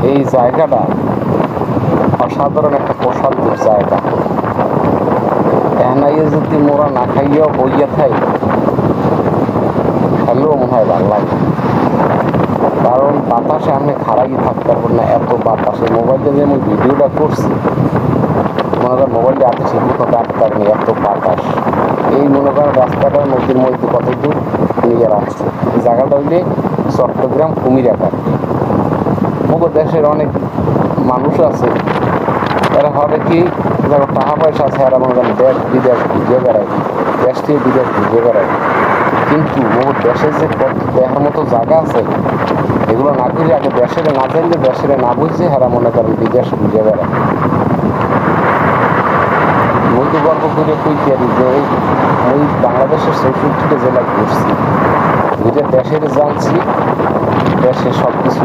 এই জায়গাটা অসাধারণ একটা প্রসাদের জায়গা। এখানে যদি মোরা না খাইয়াও বইয়া থাই তাহলেও মনে হয় ভালো লাগে, কারণ বাতাসে আমি খাড়াই থাকতে পারবো না, এত বাতাসে। মোবাইলে যে আমি ভিডিওটা করছি, মনে করেন মোবাইলটা হাতে ঠিক মতো রাখতে পারিনি, এত বাতাস। এই মনে করেন রাস্তাটা নদীর মধ্যে কত দূর নিয়ে রাখছে। এই জায়গাটা হইলে চট্টগ্রাম কুমিরাঘাট। মতো দেশের অনেক মানুষ আছে, এরা হবে কি যারা টাকা পয়সা আছে, এরা মনে করেন দেশ বিদেশ ঘুরে বেড়ায়, দেশ থেকে বিদেশ ঘুরে বেড়ায়। কিন্তু মোট দেশের যে দেখার মতো জায়গা আছে, এগুলো না করে আগে দেশের না জানলে, দেশের না বুঝছে, এরা মনে করেন বিদেশ ঘুরে বেড়ায়। মই তো গল্প করে কইতে পারি যে ওই বাংলাদেশের 64টা জেলা ঘুরছি, ঘুরে দেশের জানছি, দেশের সব কিছু